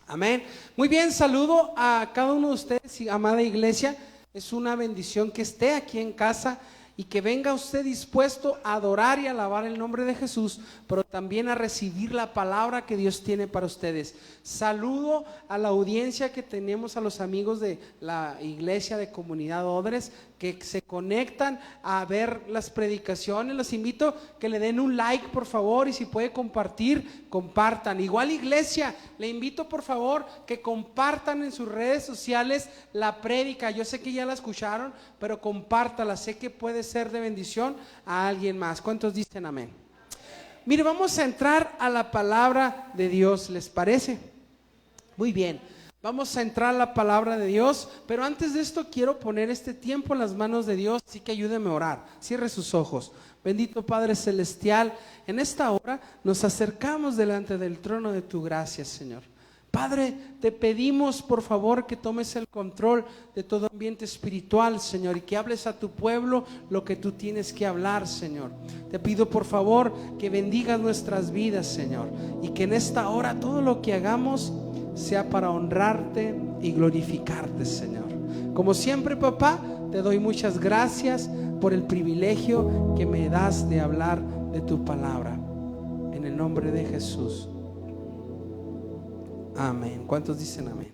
Amén. Muy bien, saludo a cada uno de ustedes, amada iglesia. Es una bendición que esté aquí en casa y que venga usted dispuesto a adorar y alabar el nombre de Jesús, pero también a recibir la palabra que Dios tiene para ustedes. Saludo a la audiencia que tenemos, a los amigos de la iglesia de Comunidad Odres que se conectan a ver las predicaciones. Los invito que le den un like, por favor, y si puede compartir, compartan. Igual iglesia, le invito por favor que compartan en sus redes sociales la prédica. Yo sé que ya la escucharon, pero compártala, sé que puede ser de bendición a alguien más. ¿Cuántos dicen amén? Mire, vamos a entrar a la palabra de Dios, ¿les parece? Muy bien. Vamos a entrar a la palabra de Dios, pero antes de esto quiero poner este tiempo en las manos de Dios, así que ayúdeme a orar. Cierre sus ojos. Bendito Padre Celestial, en esta hora nos acercamos delante del trono de tu gracia, Señor. Padre, te pedimos por favor que tomes el control de todo ambiente espiritual, Señor, y que hables a tu pueblo lo que tú tienes que hablar, Señor. Te pido por favor que bendigas nuestras vidas, Señor, y que en esta hora todo lo que hagamos sea para honrarte y glorificarte, Señor. Como siempre, papá, te doy muchas gracias por el privilegio que me das de hablar de tu palabra. En el nombre de Jesús. Amén. ¿Cuántos dicen amén?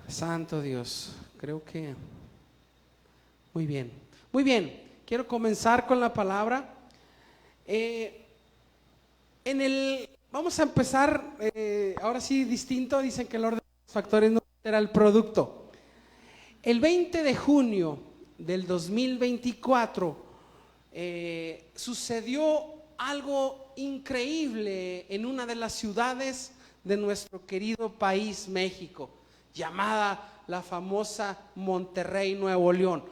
Santo Dios, creo que muy bien. Muy bien, quiero comenzar con la palabra. Vamos a empezar, ahora sí distinto. Dicen que el orden de los factores no era el producto. El 20 de junio del 2024 sucedió algo increíble en una de las ciudades de nuestro querido país, México, llamada la famosa Monterrey, Nuevo León.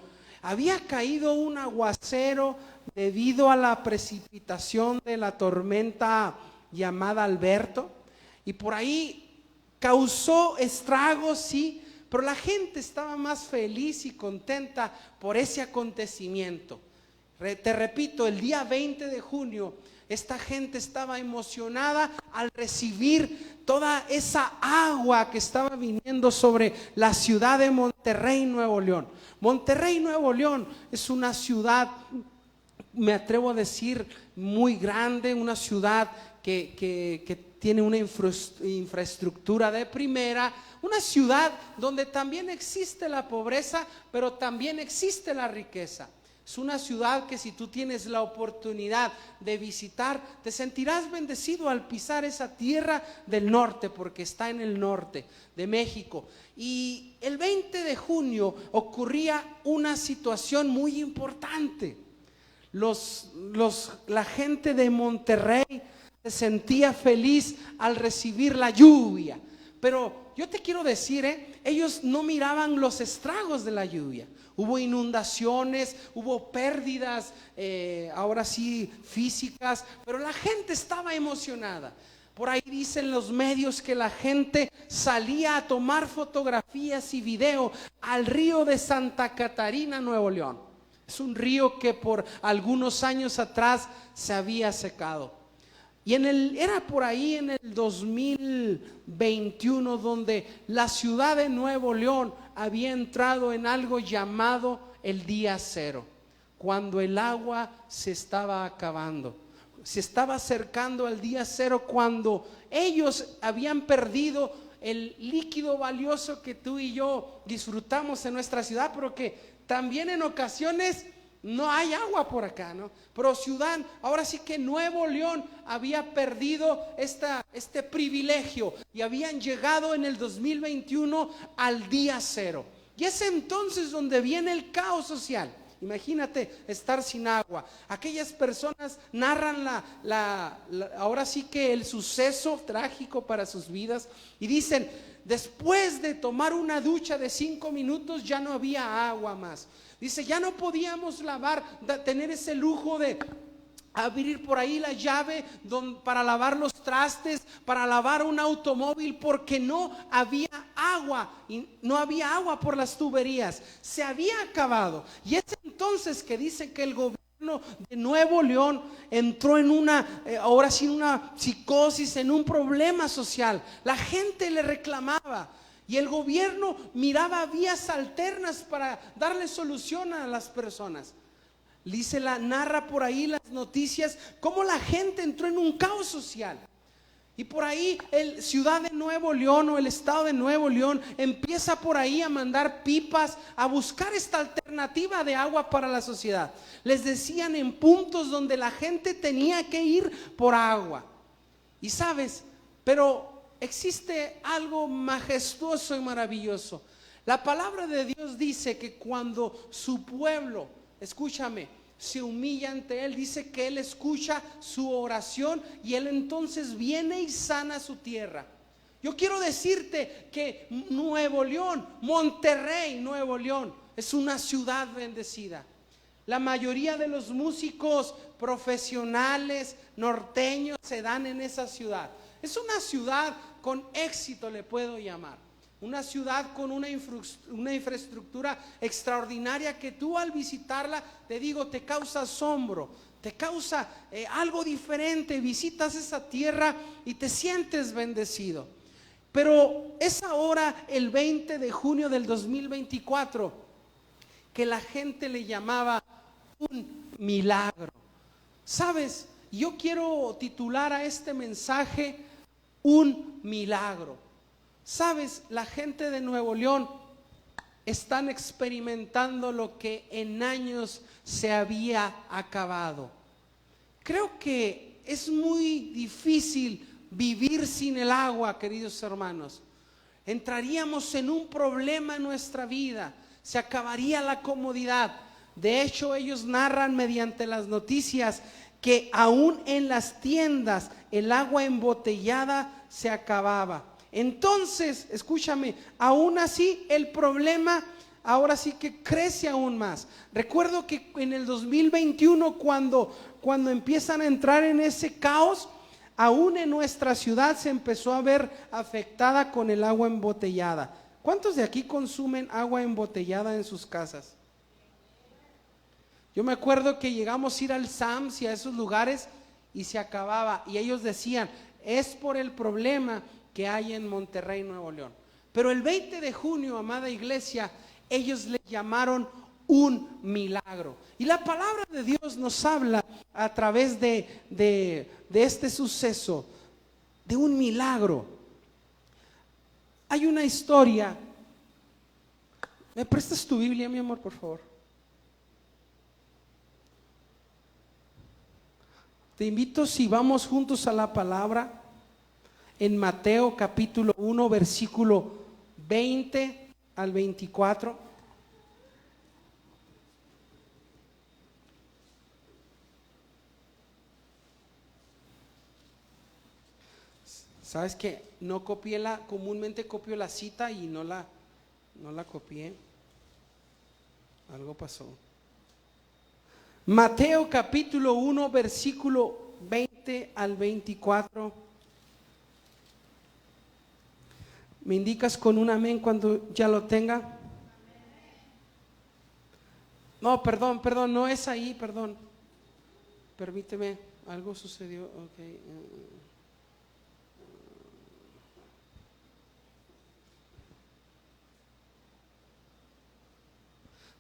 Había caído un aguacero debido a la precipitación de la tormenta llamada Alberto, y por ahí causó estragos, sí, pero la gente estaba más feliz y contenta por ese acontecimiento. Te repito, el día 20 de junio esta gente estaba emocionada al recibir toda esa agua que estaba viniendo sobre la ciudad de Monterrey, Nuevo León. Monterrey, Nuevo León es una ciudad, me atrevo a decir, muy grande, una ciudad que tiene una infraestructura de primera, una ciudad donde también existe la pobreza, pero también existe la riqueza. Es una ciudad que si tú tienes la oportunidad de visitar, te sentirás bendecido al pisar esa tierra del norte, porque está en el norte de México. Y el 20 de junio ocurría una situación muy importante. La gente de Monterrey se sentía feliz al recibir la lluvia. Pero yo te quiero decir, ellos no miraban los estragos de la lluvia. Hubo inundaciones, hubo pérdidas, ahora sí físicas, pero la gente estaba emocionada. Por ahí dicen los medios que la gente salía a tomar fotografías y video al río de Santa Catarina, Nuevo León. Es un río que por algunos años atrás se había secado. Y era por ahí en el 2021 donde la ciudad de Nuevo León había entrado en algo llamado el día cero, cuando el agua se estaba acabando. Se estaba acercando al día cero, cuando ellos habían perdido el líquido valioso que tú y yo disfrutamos en nuestra ciudad, pero que también en ocasiones no hay agua por acá, ¿no? Pero ciudad, ahora sí que Nuevo León había perdido este privilegio y habían llegado en el 2021 al día cero. Y es entonces donde viene el caos social. Imagínate estar sin agua. Aquellas personas narran ahora sí que el suceso trágico para sus vidas y dicen: después de tomar una ducha de 5 minutos ya no había agua más. Dice, ya no podíamos lavar, tener ese lujo de abrir por ahí la llave para lavar los trastes, para lavar un automóvil, porque no había agua, y no había agua por las tuberías, se había acabado. Y es entonces que dice que el gobierno gobierno de Nuevo León entró en ahora sí, en una psicosis, en un problema social. La gente le reclamaba y el gobierno miraba vías alternas para darle solución a las personas. Narra por ahí las noticias cómo la gente entró en un caos social. Y por ahí el ciudad de Nuevo León o el estado de Nuevo León empieza por ahí a mandar pipas, a buscar esta alternativa de agua para la sociedad. Les decían en puntos donde la gente tenía que ir por agua. Y sabes, pero existe algo majestuoso y maravilloso. La palabra de Dios dice que cuando su pueblo, escúchame, se humilla ante Él, dice que Él escucha su oración y Él entonces viene y sana su tierra. Yo quiero decirte que Nuevo León, Monterrey, Nuevo León, es una ciudad bendecida. La mayoría de los músicos profesionales norteños se dan en esa ciudad. Es una ciudad con éxito, le puedo llamar. Una ciudad con una infraestructura extraordinaria que tú al visitarla, te digo, te causa asombro, te causa algo diferente. Visitas esa tierra y te sientes bendecido. Pero es ahora el 20 de junio del 2024 que la gente le llamaba un milagro. ¿Sabes? Yo quiero titular a este mensaje un milagro. Sabes, la gente de Nuevo León están experimentando lo que en años se había acabado. Creo que es muy difícil vivir sin el agua, queridos hermanos. Entraríamos en un problema en nuestra vida, se acabaría la comodidad. De hecho, ellos narran mediante las noticias que aún en las tiendas el agua embotellada se acababa. Entonces, escúchame, aún así el problema ahora sí que crece aún más. Recuerdo que en el 2021 cuando empiezan a entrar en ese caos, aún en nuestra ciudad se empezó a ver afectada con el agua embotellada. ¿Cuántos de aquí consumen agua embotellada en sus casas? Yo me acuerdo que llegamos a ir al Sams y a esos lugares y se acababa, y ellos decían, es por el problema que hay en Monterrey, Nuevo León. Pero el 20 de junio, amada iglesia, ellos le llamaron un milagro. Y la palabra de Dios nos habla a través de este suceso, de un milagro. Hay una historia. ¿Me prestas tu Biblia, mi amor, por favor? Te invito, si vamos juntos a la palabra, en Mateo capítulo 1, versículo 20 al 24. ¿Sabes que no copié comúnmente copio la cita y no la copié? Algo pasó. Mateo capítulo 1, versículo 20 al 24. ¿Me indicas con un amén cuando ya lo tenga? No, perdón, no es ahí, perdón. Permíteme, algo sucedió. Okay.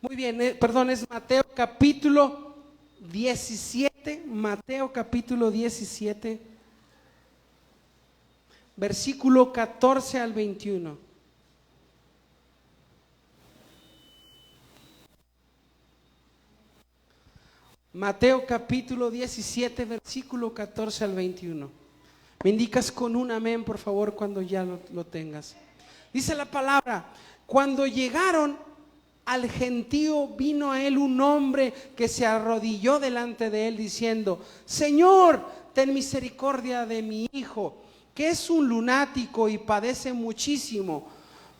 Muy bien, perdón, es Mateo capítulo 17, Mateo capítulo 17. Versículo 14 al 21. Mateo capítulo 17, versículo 14 al 21. Me indicas con un amén, por favor, cuando ya lo tengas. Dice la palabra: cuando llegaron al gentío, vino a él un hombre que se arrodilló delante de él diciendo: Señor, ten misericordia de mi hijo, que es un lunático y padece muchísimo,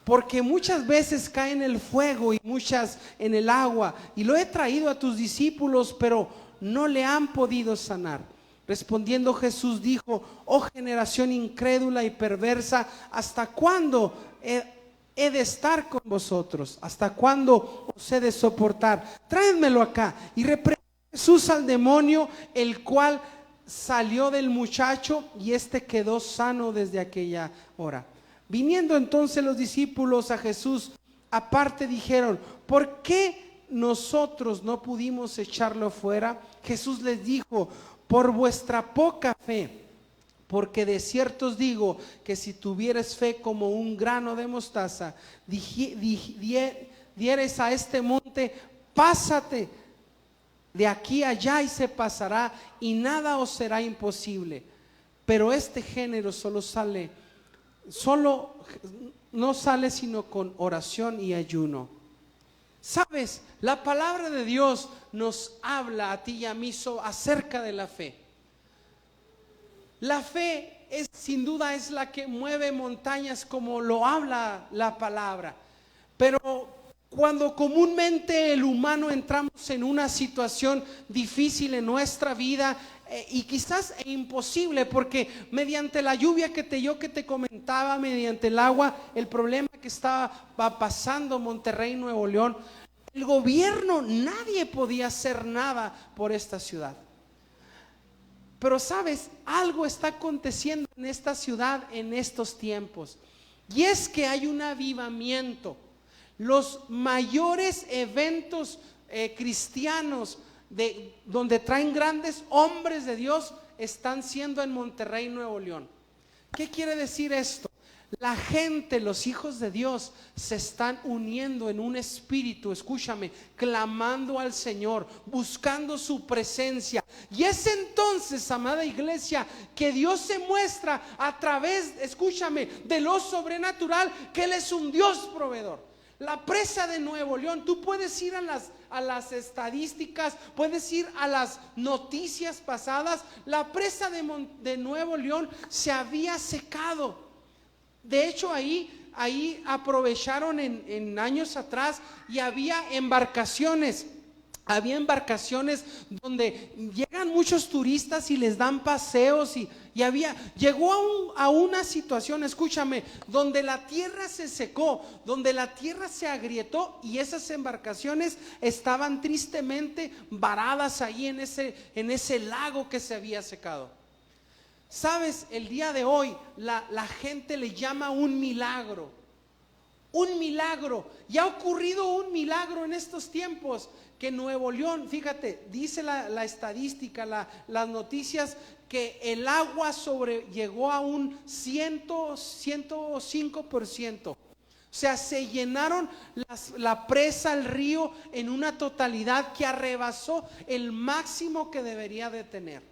porque muchas veces cae en el fuego y muchas en el agua, y lo he traído a tus discípulos, pero no le han podido sanar. Respondiendo Jesús dijo: oh generación incrédula y perversa, ¿hasta cuándo he de estar con vosotros? ¿Hasta cuándo os he de soportar? Tráenmelo acá. Y reprendió Jesús al demonio, el cual salió del muchacho y éste quedó sano desde aquella hora. Viniendo entonces los discípulos a Jesús aparte, dijeron: ¿por qué nosotros no pudimos echarlo fuera? Jesús les dijo: por vuestra poca fe. Porque de cierto os digo que si tuvieres fe como un grano de mostaza, dieres a este monte: pásate de aquí allá, y se pasará, y nada os será imposible. Pero este género no sale sino con oración y ayuno. Sabes, la palabra de Dios nos habla a ti y a mí acerca de la fe. La fe sin duda es la que mueve montañas, como lo habla la palabra. Pero cuando comúnmente el humano entramos en una situación difícil en nuestra vida, y quizás imposible, porque mediante la lluvia que te comentaba, mediante el agua, el problema que estaba pasando Monterrey, Nuevo León, el gobierno, nadie podía hacer nada por esta ciudad. Pero sabes, algo está aconteciendo en esta ciudad en estos tiempos, y es que hay un avivamiento. Los mayores eventos cristianos donde traen grandes hombres de Dios están siendo en Monterrey, Nuevo León. ¿Qué quiere decir esto? La gente, los hijos de Dios, se están uniendo en un espíritu, escúchame, clamando al Señor, buscando su presencia. Y es entonces, amada iglesia, que Dios se muestra a través, escúchame, de lo sobrenatural, que Él es un Dios proveedor. La presa de Nuevo León, tú puedes ir a las estadísticas, puedes ir a las noticias pasadas. La presa de Nuevo León se había secado. De hecho, ahí aprovecharon en años atrás, y había embarcaciones donde llegan muchos turistas y les dan paseos, y llegó a una situación, escúchame, donde la tierra se secó, donde la tierra se agrietó, y esas embarcaciones estaban tristemente varadas ahí en ese lago que se había secado. Sabes, el día de hoy la gente le llama un milagro. Un milagro. Y ha ocurrido un milagro en estos tiempos, que Nuevo León, fíjate, dice la estadística, las noticias, que el agua llegó a un 105%. O sea, se llenaron la presa, el río, en una totalidad que arrebasó el máximo que debería de tener.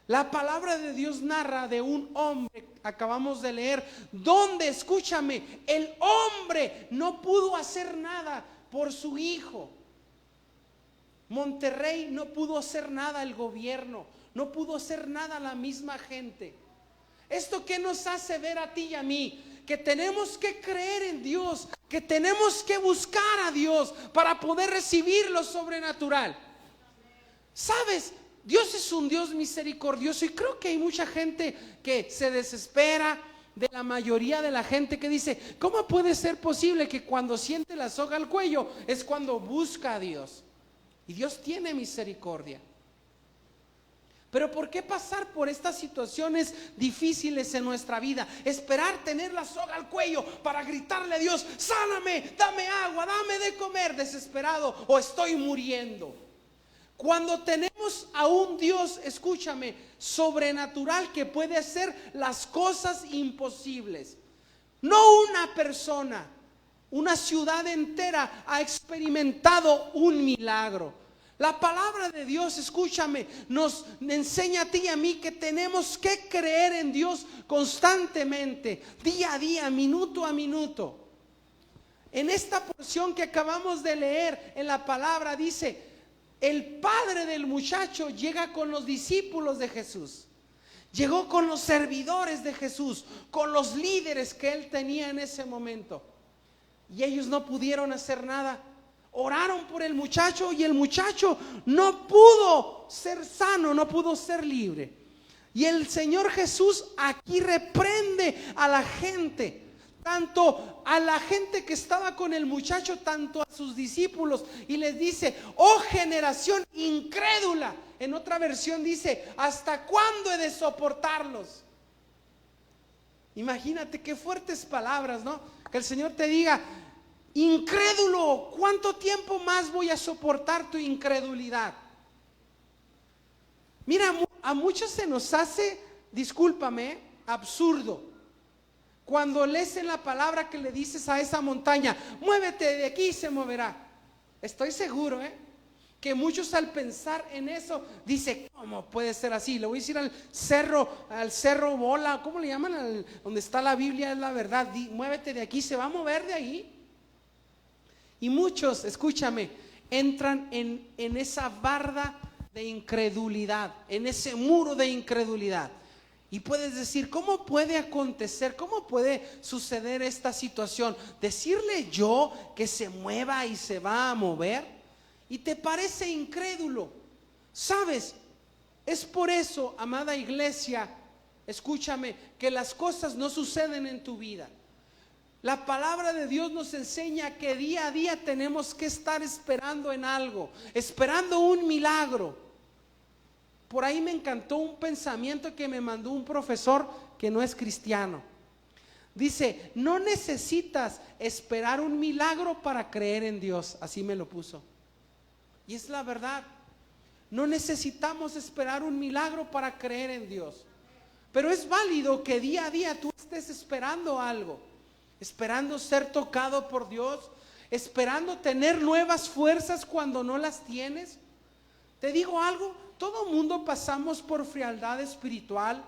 La palabra de Dios narra de un hombre, acabamos de leer, donde, escúchame, el hombre no pudo hacer nada por su hijo. Monterrey no pudo hacer nada, el gobierno no pudo hacer nada, la misma gente. ¿Esto qué nos hace ver a ti y a mí? Que tenemos que creer en Dios, que tenemos que buscar a Dios para poder recibir lo sobrenatural. ¿Sabes? Dios es un Dios misericordioso, y creo que hay mucha gente que se desespera, de la mayoría de la gente que dice: ¿cómo puede ser posible que cuando siente la soga al cuello es cuando busca a Dios? Y Dios tiene misericordia. Pero ¿por qué pasar por estas situaciones difíciles en nuestra vida? Esperar tener la soga al cuello para gritarle a Dios: sáname, dame agua, dame de comer, desesperado, o estoy muriendo. Cuando tenemos a un Dios, escúchame, sobrenatural, que puede hacer las cosas imposibles. No una persona, una ciudad entera ha experimentado un milagro. La palabra de Dios, escúchame, nos enseña a ti y a mí que tenemos que creer en Dios constantemente, día a día, minuto a minuto. En esta porción que acabamos de leer en la palabra dice: el padre del muchacho llega con los discípulos de Jesús, llegó con los servidores de Jesús, con los líderes que él tenía en ese momento, y ellos no pudieron hacer nada. Oraron por el muchacho, y el muchacho no pudo ser sano, no pudo ser libre. Y el Señor Jesús aquí reprende a la gente. tanto a la gente que estaba con el muchacho, tanto a sus discípulos, y les dice: oh generación incrédula. En otra versión dice: ¿hasta cuándo he de soportarlos? Imagínate qué fuertes palabras, ¿no? Que el Señor te diga: incrédulo, ¿cuánto tiempo más voy a soportar tu incredulidad? Mira, a muchos se nos hace, discúlpame, absurdo cuando lees en la palabra que le dices a esa montaña: muévete de aquí, y se moverá. Estoy seguro, que muchos al pensar en eso dice: ¿cómo puede ser así? Le voy a decir al cerro bola, ¿cómo le llaman? Donde está la Biblia, es la verdad. Muévete de aquí, se va a mover de ahí. Y muchos, escúchame, entran en esa barda de incredulidad, en ese muro de incredulidad. Y puedes decir: ¿cómo puede acontecer? ¿Cómo puede suceder esta situación? Decirle yo que se mueva y se va a mover, y te parece incrédulo. ¿Sabes? Es por eso, amada iglesia, escúchame, que las cosas no suceden en tu vida. La palabra de Dios nos enseña que día a día tenemos que estar esperando en algo, esperando un milagro. Por ahí me encantó un pensamiento que me mandó un profesor que no es cristiano. Dice: no necesitas esperar un milagro para creer en Dios. Así me lo puso. Y es la verdad. No necesitamos esperar un milagro para creer en Dios. Pero es válido que día a día tú estés esperando algo, esperando ser tocado por Dios, esperando tener nuevas fuerzas cuando no las tienes. Te digo algo, todo mundo pasamos por frialdad espiritual,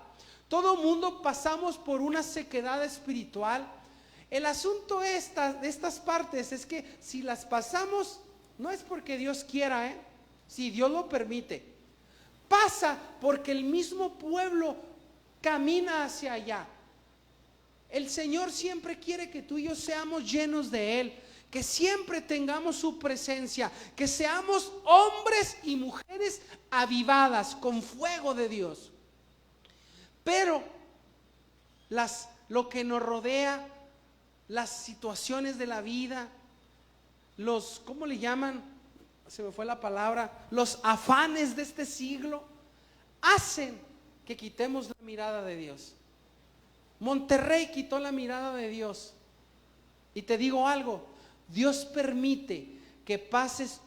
todo mundo pasamos por una sequedad espiritual. El asunto de estas partes es que si las pasamos, no es porque Dios quiera, si Dios lo permite. Pasa porque el mismo pueblo camina hacia allá. El Señor siempre quiere que tú y yo seamos llenos de Él, que siempre tengamos su presencia, que seamos hombres y mujeres avivadas con fuego de Dios. Pero lo que nos rodea, las situaciones de la vida, ¿cómo le llaman? Se me fue la palabra. Los afanes de este siglo hacen que quitemos la mirada de Dios. Monterrey quitó la mirada de Dios. Y te digo algo, Dios permite que pases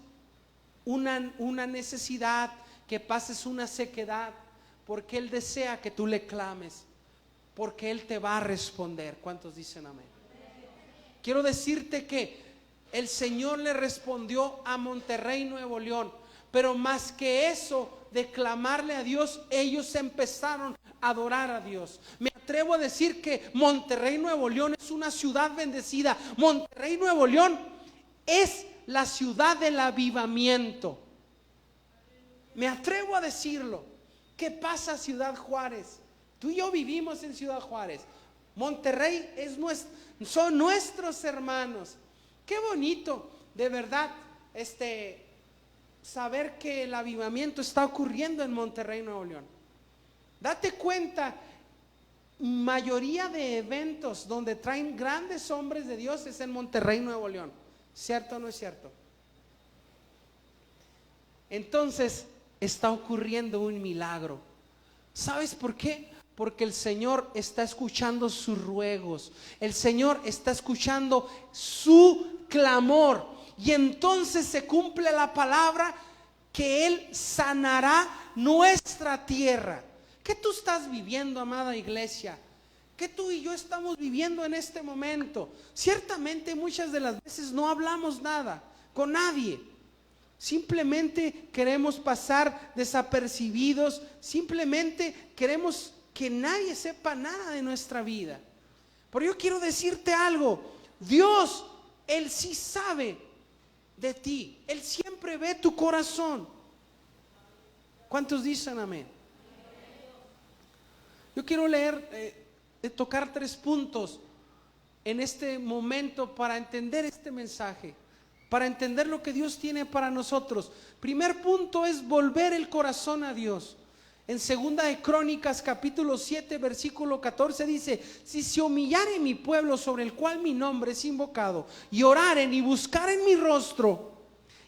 una necesidad, que pases una sequedad, porque Él desea que tú le clames, porque Él te va a responder. ¿Cuántos dicen amén? Quiero decirte que el Señor le respondió a Monterrey, Nuevo León, pero más que eso, de clamarle a Dios, ellos empezaron a adorar a Dios. Me atrevo a decir que Monterrey, Nuevo León es una ciudad bendecida. Monterrey, Nuevo León es la ciudad del avivamiento. Me atrevo a decirlo. ¿Qué pasa, Ciudad Juárez? Tú y yo vivimos en Ciudad Juárez. Monterrey son nuestros hermanos. Qué bonito, de verdad, saber que el avivamiento está ocurriendo en Monterrey, Nuevo León. Date cuenta, mayoría de eventos donde traen grandes hombres de Dios es en Monterrey, Nuevo León. ¿Cierto o no es cierto? Entonces está ocurriendo un milagro. ¿Sabes por qué? Porque el Señor está escuchando sus ruegos, el Señor está escuchando su clamor, y entonces se cumple la palabra que Él sanará nuestra tierra. ¿Qué tú estás viviendo, amada iglesia? ¿Qué tú y yo estamos viviendo en este momento? Ciertamente muchas de las veces no hablamos nada con nadie. Simplemente queremos pasar desapercibidos, simplemente queremos que nadie sepa nada de nuestra vida. Pero yo quiero decirte algo, Dios, Él sí sabe de ti, Él siempre ve tu corazón. ¿Cuántos dicen amén? Yo quiero tocar 3 puntos en este momento para entender este mensaje, para entender lo que Dios tiene para nosotros. Primer punto es volver el corazón a Dios. En segunda de Crónicas capítulo 7 versículo 14 dice: si se humillare mi pueblo sobre el cual mi nombre es invocado, y oraren y buscaren mi rostro,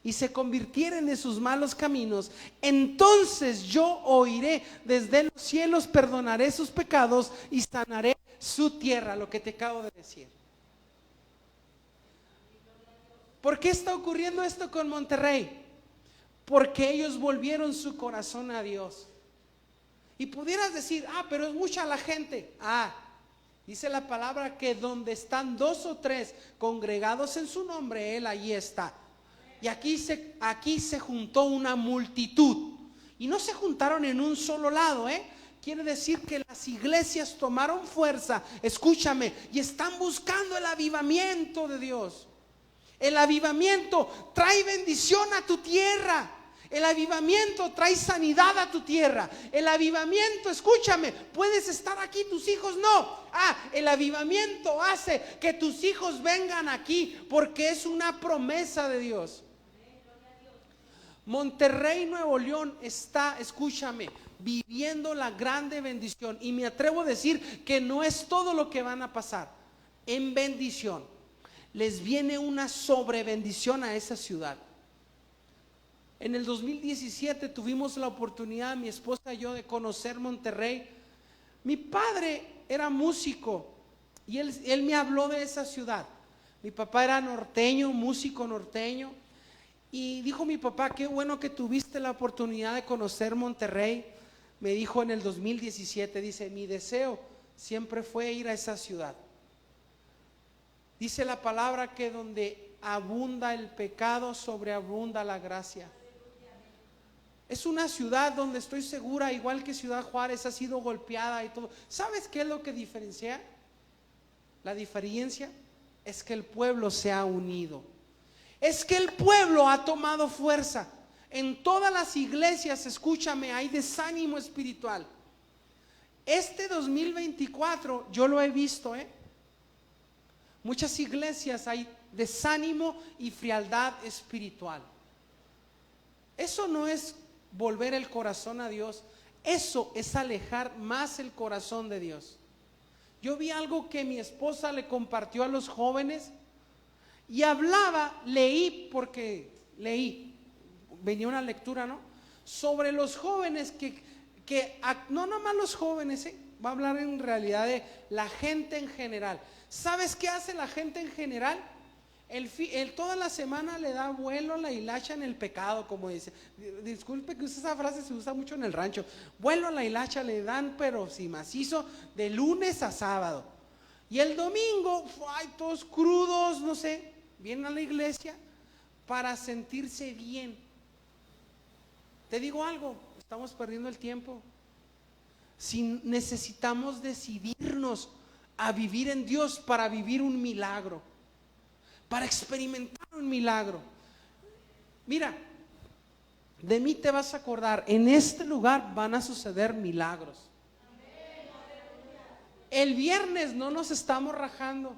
y se convirtieren de sus malos caminos, entonces yo oiré desde los cielos, perdonaré sus pecados y sanaré su tierra. Lo que te acabo de decir. ¿Por qué está ocurriendo esto con Monterrey? Porque ellos volvieron su corazón a Dios. Y pudieras decir: pero es mucha la gente. Dice la palabra que donde están 2 o 3 congregados en su nombre, Él allí está. Y aquí se juntó una multitud. Y no se juntaron en un solo lado, Quiere decir que las iglesias tomaron fuerza, escúchame, y están buscando el avivamiento de Dios. El avivamiento trae bendición a tu tierra. El avivamiento trae sanidad a tu tierra. El avivamiento, escúchame, puedes estar aquí, tus hijos no. El avivamiento hace que tus hijos vengan aquí, porque es una promesa de Dios. Monterrey, Nuevo León está, escúchame, viviendo la grande bendición. Y me atrevo a decir que no es todo lo que van a pasar en bendición. Les viene una sobrebendición a esa ciudad. En el 2017 tuvimos la oportunidad, mi esposa y yo, de conocer Monterrey. Mi padre era músico y él me habló de esa ciudad. Mi papá era norteño, músico norteño. Y dijo mi papá: qué bueno que tuviste la oportunidad de conocer Monterrey. Me dijo en el 2017, dice: mi deseo siempre fue ir a esa ciudad. Dice la palabra que donde abunda el pecado, sobreabunda la gracia. Es una ciudad donde estoy segura, igual que Ciudad Juárez, ha sido golpeada y todo. ¿Sabes qué es lo que diferencia? La diferencia es que el pueblo se ha unido. Es que el pueblo ha tomado fuerza. En todas las iglesias, escúchame, hay desánimo espiritual. Este 2024 yo lo he visto, Muchas iglesias hay desánimo y frialdad espiritual. Eso no es volver el corazón a Dios, eso es alejar más el corazón de Dios. Yo vi algo que mi esposa le compartió a los jóvenes y leí, venía una lectura, ¿no? Sobre los jóvenes no nomás los jóvenes, va a hablar en realidad de la gente en general. ¿Sabes qué hace la gente en general? Toda la semana le da vuelo a la hilacha en el pecado, como dice. Disculpe que esa frase se usa mucho en el rancho. Vuelo a la hilacha le dan, pero sí macizo, de lunes a sábado. Y el domingo, todos crudos, no sé, vienen a la iglesia para sentirse bien. Te digo algo, estamos perdiendo el tiempo. Si necesitamos decidirnos a vivir en Dios para vivir un milagro, para experimentar un milagro. Mira, de mí te vas a acordar. En este lugar van a suceder milagros. El viernes no nos estamos rajando.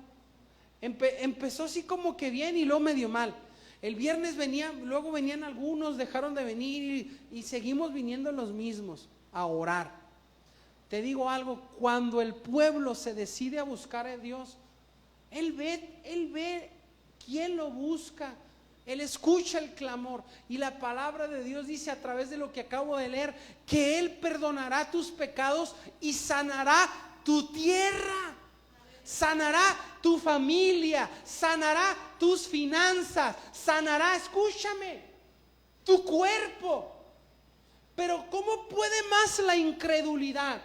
Empezó así como que bien y luego medio mal. El viernes luego venían algunos, dejaron de venir y seguimos viniendo los mismos a orar. Te digo algo, cuando el pueblo se decide a buscar a Dios, Él ve quién lo busca, Él escucha el clamor. Y la palabra de Dios dice, a través de lo que acabo de leer, que Él perdonará tus pecados y sanará tu tierra, sanará tu familia, sanará tus finanzas, sanará, escúchame, tu cuerpo. Pero ¿cómo puede más la incredulidad?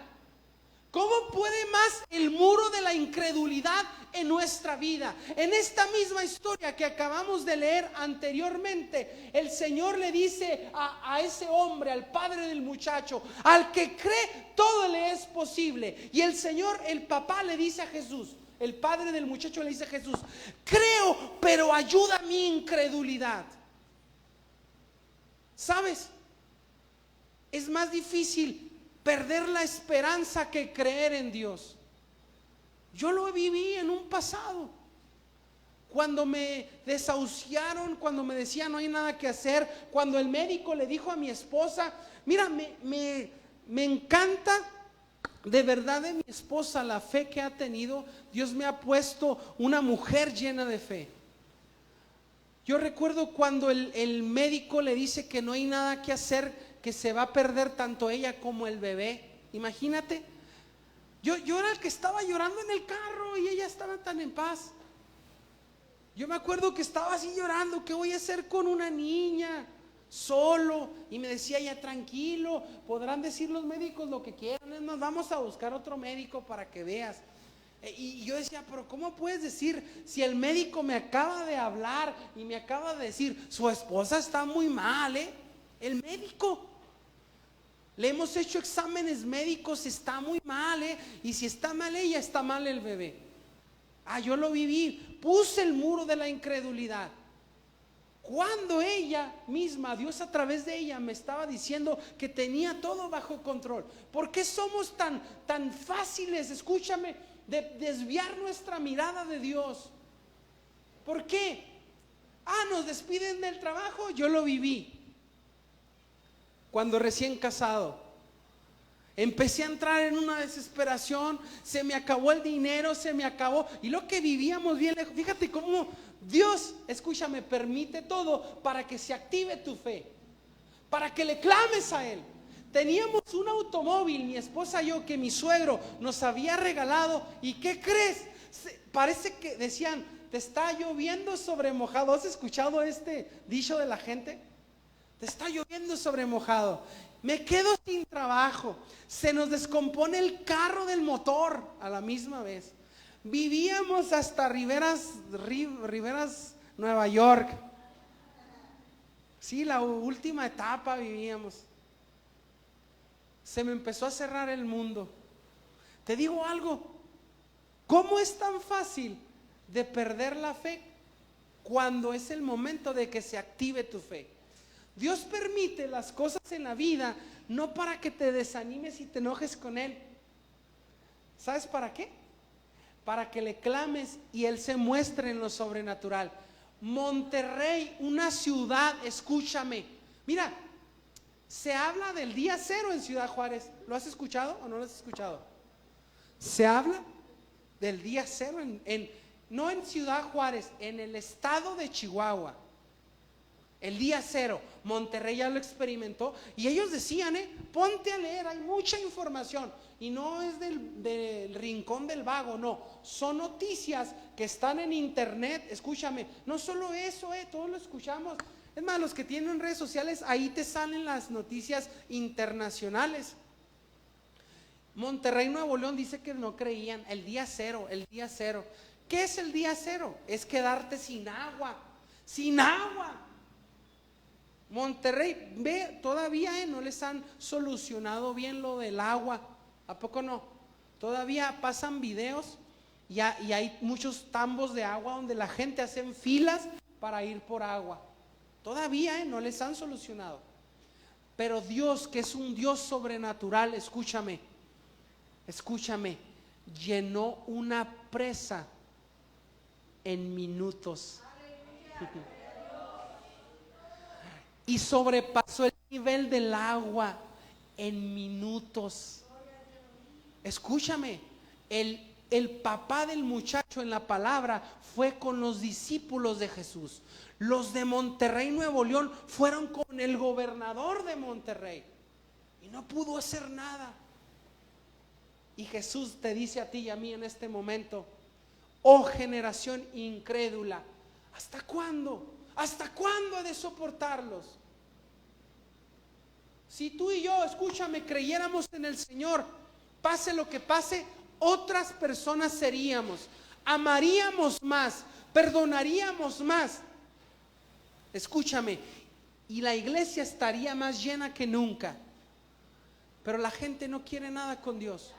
¿Cómo puede más el muro de la incredulidad en nuestra vida? En esta misma historia que acabamos de leer anteriormente, el Señor le dice a ese hombre, al padre del muchacho: al que cree, todo le es posible. Y el papá le dice a Jesús, el padre del muchacho le dice a Jesús: creo, pero ayuda a mi incredulidad. ¿Sabes? Es más difícil perder la esperanza que creer en Dios. Yo lo viví en un pasado. Cuando me desahuciaron, cuando me decían no hay nada que hacer, cuando el médico le dijo a mi esposa: mira, Me encanta de verdad de mi esposa la fe que ha tenido. Dios me ha puesto una mujer llena de fe. Yo recuerdo cuando el médico le dice que no hay nada que hacer, que se va a perder tanto ella como el bebé. Imagínate, yo era el que estaba llorando en el carro y ella estaba tan en paz. Yo me acuerdo que estaba así llorando, ¿qué voy a hacer con una niña solo? Y me decía ella, tranquilo, podrán decir los médicos lo que quieran, nos vamos a buscar otro médico para que veas. Y yo decía, pero ¿cómo puedes decir si el médico me acaba de hablar y me acaba de decir, su esposa está muy mal, el médico? Le hemos hecho exámenes médicos, está muy mal, y si está mal ella, está mal el bebé. Yo lo viví, puse el muro de la incredulidad. Cuando ella misma, Dios a través de ella me estaba diciendo que tenía todo bajo control. ¿Por qué somos tan fáciles, escúchame, de desviar nuestra mirada de Dios? ¿Por qué? Nos despiden del trabajo. Yo lo viví cuando recién casado. Empecé a entrar en una desesperación, se me acabó el dinero, se me acabó, y lo que vivíamos bien lejos. Fíjate cómo Dios, escúchame, permite todo para que se active tu fe, para que le clames a Él. Teníamos un automóvil, mi esposa y yo, que mi suegro nos había regalado, y ¿qué crees? Parece que decían, te está lloviendo sobre mojado. ¿Has escuchado este dicho de la gente? Te está lloviendo sobre mojado. Me quedo sin trabajo, se nos descompone el carro del motor a la misma vez. Vivíamos hasta Riberas, Nueva York. Sí, la última etapa vivíamos. Se me empezó a cerrar el mundo. Te digo algo, ¿cómo es tan fácil de perder la fe cuando es el momento de que se active tu fe? Dios permite las cosas en la vida no para que te desanimes y te enojes con Él. ¿Sabes para qué? Para que le clames y Él se muestre en lo sobrenatural. Monterrey, una ciudad, escúchame. Mira, se habla del día cero en Ciudad Juárez. ¿Lo has escuchado o no lo has escuchado? Se habla del día cero no en Ciudad Juárez, en el estado de Chihuahua. El día cero, Monterrey ya lo experimentó, y ellos decían, ponte a leer, hay mucha información, y no es del rincón del vago, no, son noticias que están en internet. Escúchame, no solo eso, todos lo escuchamos. Es más, los que tienen redes sociales, ahí te salen las noticias internacionales. Monterrey, Nuevo León dice que no creían, el día cero. ¿Qué es el día cero? Es quedarte sin agua. Monterrey, ve, todavía no les han solucionado bien lo del agua. ¿A poco no? Todavía pasan videos y hay muchos tambos de agua donde la gente hace filas para ir por agua. Todavía no les han solucionado. Pero Dios, que es un Dios sobrenatural, escúchame, llenó una presa en minutos. Y sobrepasó el nivel del agua en minutos. Escúchame, el papá del muchacho en la palabra fue con los discípulos de Jesús. Los de Monterrey, Nuevo León, fueron con el gobernador de Monterrey y no pudo hacer nada. Y Jesús te dice a ti y a mí en este momento: oh generación incrédula, ¿hasta cuándo? ¿Hasta cuándo he de soportarlos? Si tú y yo, escúchame, creyéramos en el Señor, pase lo que pase, otras personas seríamos, amaríamos más, perdonaríamos más. Escúchame, y la iglesia estaría más llena que nunca. Pero la gente no quiere nada con Dios.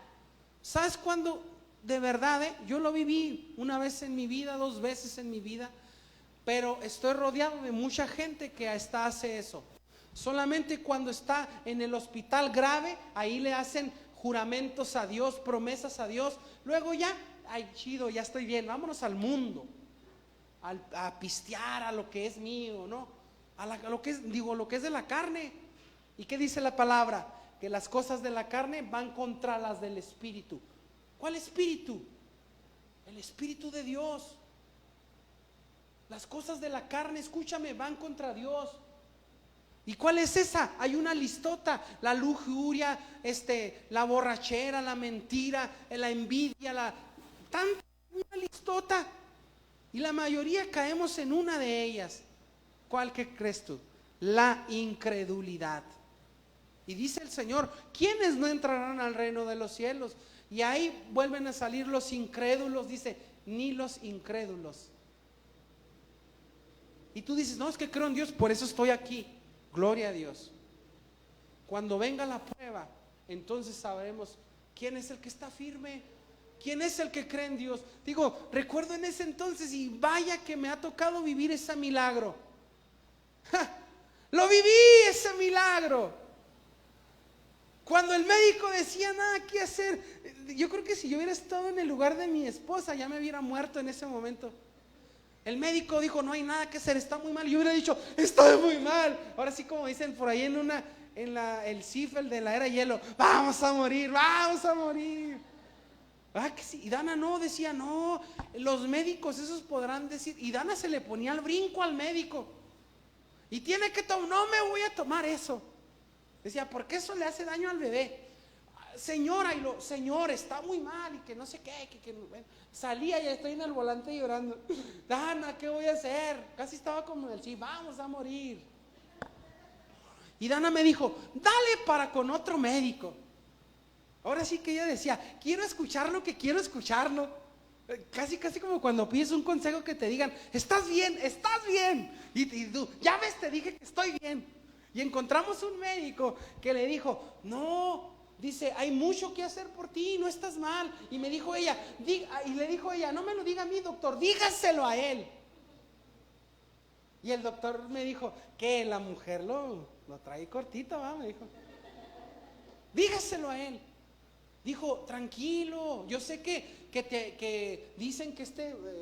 ¿Sabes cuándo? De verdad, yo lo viví una vez en mi vida, 2 veces en mi vida. Pero estoy rodeado de mucha gente que hace eso. Solamente cuando está en el hospital grave, ahí le hacen juramentos a Dios, promesas a Dios. Luego ya, ay, chido, ya estoy bien, vámonos al mundo, a pistear, a lo que es mío, ¿no? A lo que es de la carne. ¿Y qué dice la palabra? que las cosas de la carne van contra las del espíritu. ¿Cuál espíritu? El Espíritu de Dios. Las cosas de la carne, escúchame, van contra Dios. ¿Y cuál es esa? Hay una listota: la lujuria, la borrachera, la mentira, la envidia, una listota. Y la mayoría caemos en una de ellas. ¿Cuál que crees tú? La incredulidad. Y dice el Señor: ¿quiénes no entrarán al reino de los cielos? Y ahí vuelven a salir los incrédulos. Dice: ni los incrédulos. Y tú dices: no, es que creo en Dios, por eso estoy aquí. Gloria a Dios. Cuando venga la prueba, entonces sabremos quién es el que está firme, quién es el que cree en Dios. Digo, recuerdo en ese entonces, y vaya que me ha tocado vivir ese milagro. Lo viví, ese milagro. Cuando el médico decía nada que hacer, yo creo que si yo hubiera estado en el lugar de mi esposa, ya me hubiera muerto en ese momento. El médico dijo: no hay nada que hacer, está muy mal. Yo hubiera dicho: estoy muy mal. Ahora sí, como dicen por ahí el CIF, el de la era hielo: vamos a morir, vamos a morir. Que sí. Y Dana no, decía: no, los médicos esos podrán decir. Y Dana se le ponía al brinco al médico. Y tiene que tomar, no me voy a tomar eso. Decía: porque eso le hace daño al bebé. Señora, señor, está muy mal, y que no sé qué, bueno. Salía y estoy en el volante llorando. Dana, ¿qué voy a hacer? Casi estaba como el sí, vamos a morir. Y Dana me dijo: dale para con otro médico. Ahora sí que ella decía: quiero escuchar lo que quiero escucharlo. Casi como cuando pides un consejo que te digan: estás bien, estás bien. Y tú: ya ves, te dije que estoy bien. Y encontramos un médico que le dijo: no, dice, hay mucho que hacer por ti, no estás mal. Y me dijo ella, y le dijo ella: no me lo diga a mí, doctor, dígaselo a él. Y el doctor me dijo: que la mujer lo trae cortito, ¿va? Me dijo: dígaselo a él. Dijo: tranquilo, yo sé que dicen que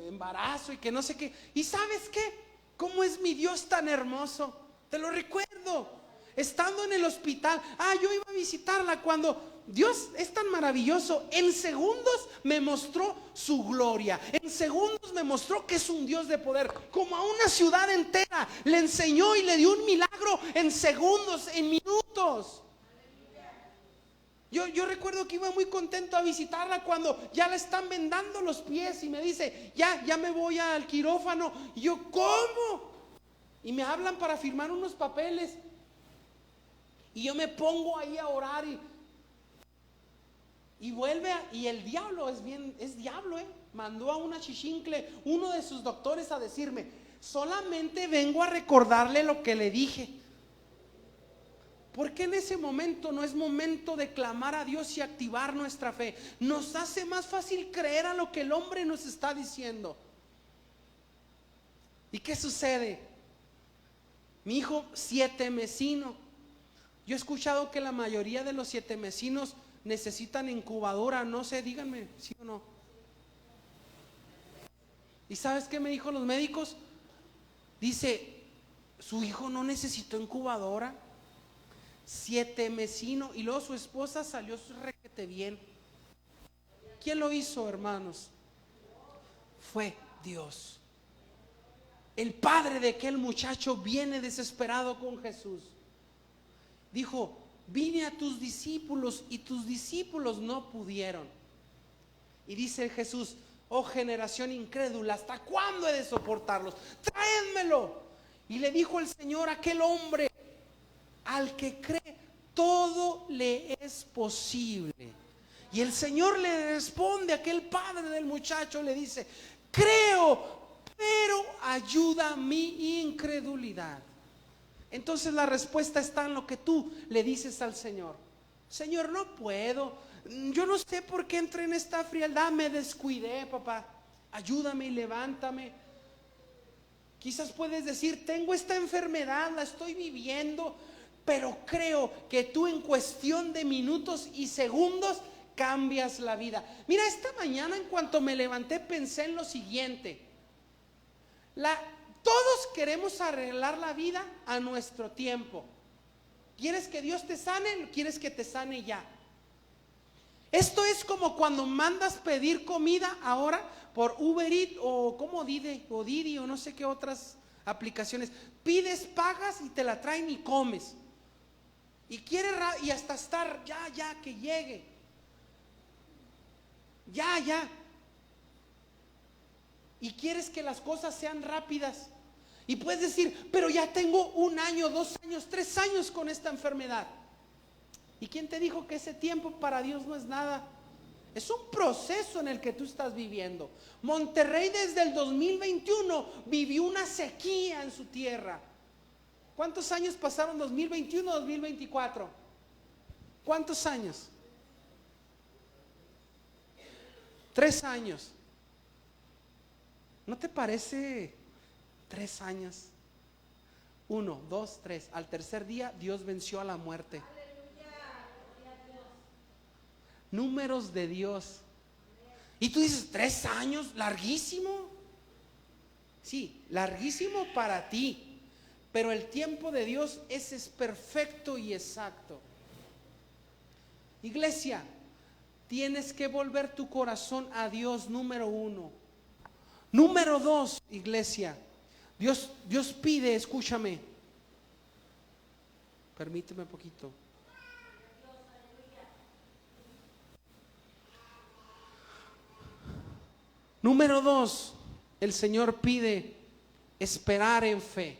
embarazo y que no sé qué. ¿Y sabes qué? ¿Cómo es mi Dios tan hermoso? Te lo recuerdo. Estando en el hospital, yo iba a visitarla cuando Dios es tan maravilloso. En segundos me mostró su gloria. En segundos me mostró que es un Dios de poder. Como a una ciudad entera le enseñó y le dio un milagro en segundos, en minutos. Yo recuerdo que iba muy contento a visitarla cuando ya le están vendando los pies y me dice: ya me voy al quirófano. Y yo: ¿cómo? Y me hablan para firmar unos papeles. Y yo me pongo ahí a orar y y el diablo es diablo, mandó a una chichincle, uno de sus doctores, a decirme: solamente vengo a recordarle lo que le dije. Porque en ese momento no es momento de clamar a Dios y activar nuestra fe. Nos hace más fácil creer a lo que el hombre nos está diciendo. ¿Y qué sucede? Mi hijo 7 mesino. Yo he escuchado que la mayoría de los 7 mesinos necesitan incubadora. No sé, díganme, ¿sí o no? ¿Y sabes qué me dijo los médicos? Dice: su hijo no necesitó incubadora. 7 mesino. Y luego su esposa salió requete bien. ¿Quién lo hizo, hermanos? Fue Dios. El padre de aquel muchacho viene desesperado con Jesús. Dijo: vine a tus discípulos y tus discípulos no pudieron. Y dice Jesús: oh generación incrédula, ¿hasta cuándo he de soportarlos? Tráenmelo. Y le dijo el Señor a aquel hombre: al que cree, todo le es posible. Y el Señor le responde a aquel padre del muchacho, le dice: creo, pero ayuda mi incredulidad. Entonces la respuesta está en lo que tú le dices al Señor: Señor, no puedo, yo no sé por qué entré en esta frialdad, me descuidé, papá, ayúdame y levántame. Quizás puedes decir: tengo esta enfermedad, la estoy viviendo, pero creo que tú en cuestión de minutos y segundos cambias la vida. Mira, esta mañana en cuanto me levanté pensé en lo siguiente: todos queremos arreglar la vida a nuestro tiempo. ¿Quieres que Dios te sane? ¿Quieres que te sane ya? Esto es como cuando mandas pedir comida ahora por Uber Eats o como Didi o no sé qué otras aplicaciones. Pides, pagas y te la traen y comes. Y quieres y hasta estar ya que llegue. Ya. Y quieres que las cosas sean rápidas. Y puedes decir, pero ya tengo 1 año, 2 años, 3 años con esta enfermedad. ¿Y quién te dijo que ese tiempo para Dios no es nada? Es un proceso en el que tú estás viviendo. Monterrey desde el 2021 vivió una sequía en su tierra. ¿Cuántos años pasaron 2021 a 2024? ¿Cuántos años? 3 años. ¿No te parece 3 años? 1, 2, 3. Al tercer día Dios venció a la muerte. Números de Dios. Y tú dices, 3 años, larguísimo. Sí, larguísimo para ti. Pero el tiempo de Dios es perfecto y exacto. Iglesia, tienes que volver tu corazón a Dios, número 1. Número 2, iglesia, Dios pide, escúchame. Permíteme un poquito. Número 2, el Señor pide esperar en fe.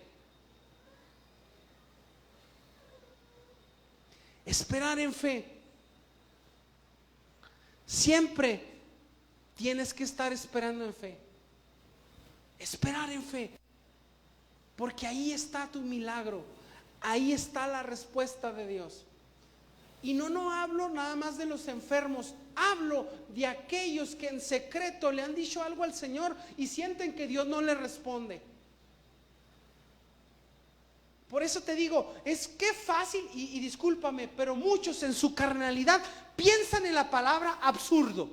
Esperar en fe. Siempre tienes que estar esperando en fe. Esperar en fe. Porque ahí está tu milagro. Ahí está la respuesta de Dios. Y no hablo nada más de los enfermos. Hablo de aquellos que en secreto le han dicho algo al Señor y sienten que Dios no les responde. Por eso te digo, es que fácil, y discúlpame, pero muchos en su carnalidad piensan en la palabra absurdo.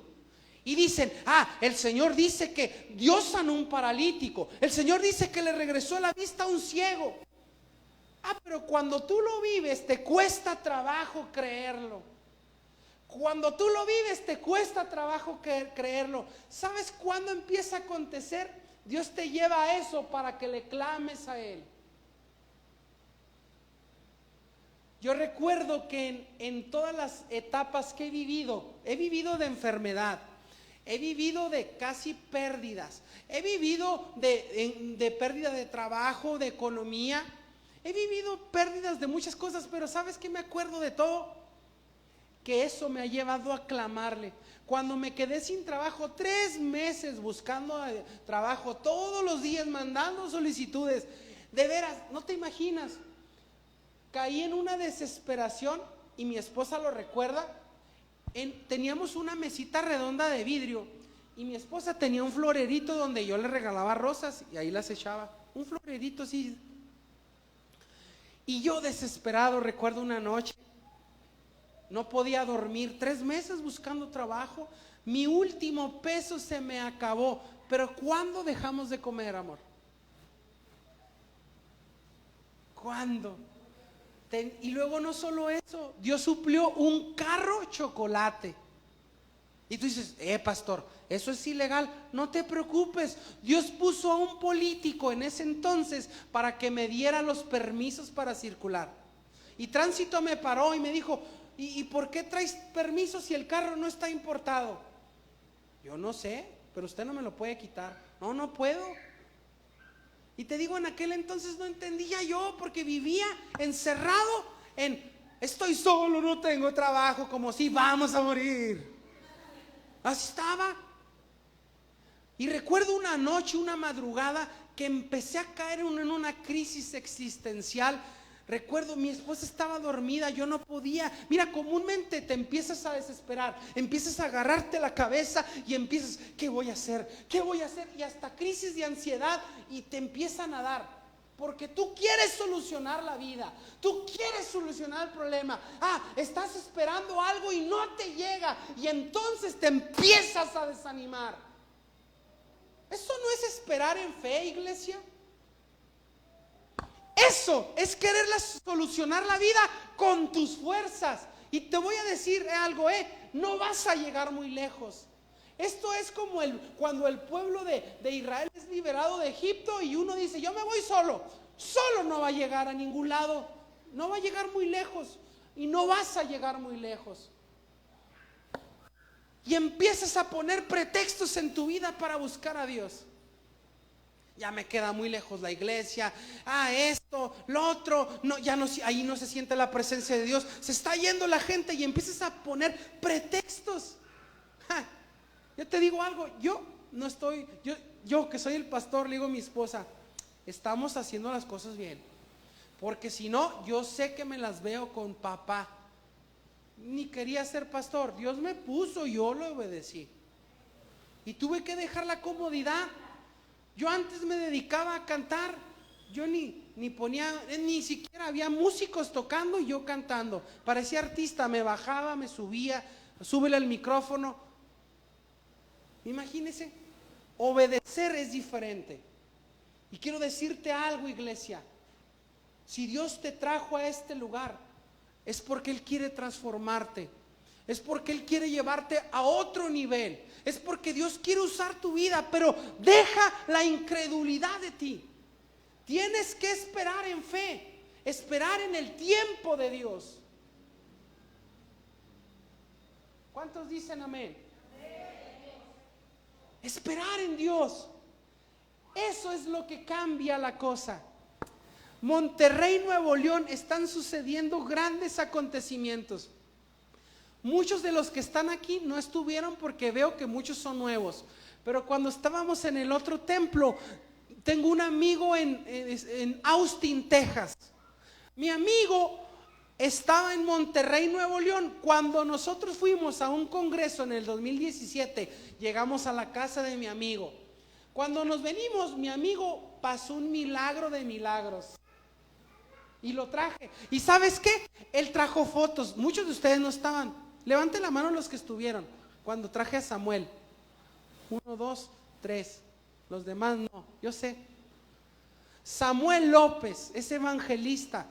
Y dicen, el Señor dice que Dios sanó un paralítico. El Señor dice que le regresó la vista a un ciego. Pero cuando tú lo vives te cuesta trabajo creerlo. Cuando tú lo vives te cuesta trabajo creerlo. ¿Sabes cuándo empieza a acontecer? Dios te lleva a eso para que le clames a Él. Yo recuerdo que en todas las etapas que he vivido de enfermedad, he vivido de casi pérdidas, he vivido de pérdida de trabajo, de economía, he vivido pérdidas de muchas cosas, pero ¿sabes qué me acuerdo de todo? Que eso me ha llevado a clamarle. Cuando me quedé sin trabajo, 3 meses buscando trabajo, todos los días mandando solicitudes, de veras, no te imaginas. Caí en una desesperación y mi esposa lo recuerda. Teníamos una mesita redonda de vidrio y mi esposa tenía un florerito donde yo le regalaba rosas y ahí las echaba. Un florerito así. Y yo desesperado, recuerdo una noche, no podía dormir, 3 meses buscando trabajo. Mi último peso se me acabó. Pero ¿cuándo dejamos de comer, amor? ¿Cuándo? Y luego no solo eso, Dios suplió un carro chocolate. Y tú dices, pastor, eso es ilegal. No te preocupes, Dios puso a un político en ese entonces para que me diera los permisos para circular. Y Tránsito me paró y me dijo, ¿y por qué traes permisos si el carro no está importado? Yo no sé, pero usted no me lo puede quitar. No puedo. Y te digo, en aquel entonces no entendía yo, porque vivía encerrado en estoy solo, no tengo trabajo, como si vamos a morir. Así estaba. Y recuerdo una noche, una madrugada, que empecé a caer en una crisis existencial. Recuerdo, mi esposa estaba dormida, yo no podía. Mira, comúnmente te empiezas a desesperar, empiezas a agarrarte la cabeza y empiezas, ¿qué voy a hacer? ¿Qué voy a hacer? Y hasta crisis de ansiedad y te empiezan a dar. Porque tú quieres solucionar la vida, tú quieres solucionar el problema. Estás esperando algo y no te llega y entonces te empiezas a desanimar. Eso no es esperar en fe, iglesia. Eso es quererla solucionar la vida con tus fuerzas. Y te voy a decir algo, no vas a llegar muy lejos. Esto es como cuando el pueblo de Israel es liberado de Egipto y uno dice, yo me voy solo. Solo no va a llegar a ningún lado. No va a llegar muy lejos. Y no vas a llegar muy lejos. Y empiezas a poner pretextos en tu vida para buscar a Dios. Ya me queda muy lejos la iglesia, esto, lo otro, no, ya no, ahí no se siente la presencia de Dios, se está yendo la gente y empiezas a poner pretextos. Yo te digo algo, yo que soy el pastor, le digo a mi esposa, estamos haciendo las cosas bien, porque si no, yo sé que me las veo con papá. Ni quería ser pastor, Dios me puso, yo lo obedecí y tuve que dejar la comodidad. Yo antes me dedicaba a cantar, yo ni ponía, ni siquiera había músicos tocando y yo cantando. Parecía artista, me bajaba, me subía, súbele al micrófono. Imagínense, obedecer es diferente. Y quiero decirte algo, iglesia, si Dios te trajo a este lugar, es porque Él quiere transformarte. Es porque Él quiere llevarte a otro nivel. Es porque Dios quiere usar tu vida, pero deja la incredulidad de ti. Tienes que esperar en fe, esperar en el tiempo de Dios. ¿Cuántos dicen amén? Esperar en Dios. Eso es lo que cambia la cosa. Monterrey, Nuevo León, están sucediendo grandes acontecimientos. Muchos de los que están aquí no estuvieron porque veo que muchos son nuevos. Pero cuando estábamos en el otro templo, tengo un amigo en Austin, Texas. Mi amigo estaba en Monterrey, Nuevo León. Cuando nosotros fuimos a un congreso en el 2017, llegamos a la casa de mi amigo. Cuando nos venimos, mi amigo pasó un milagro de milagros. Y lo traje. ¿Y sabes qué? Él trajo fotos. Muchos de ustedes no estaban. Levanten la mano los que estuvieron cuando traje a Samuel. 1, 2, 3. Los demás no, yo sé. Samuel López es evangelista,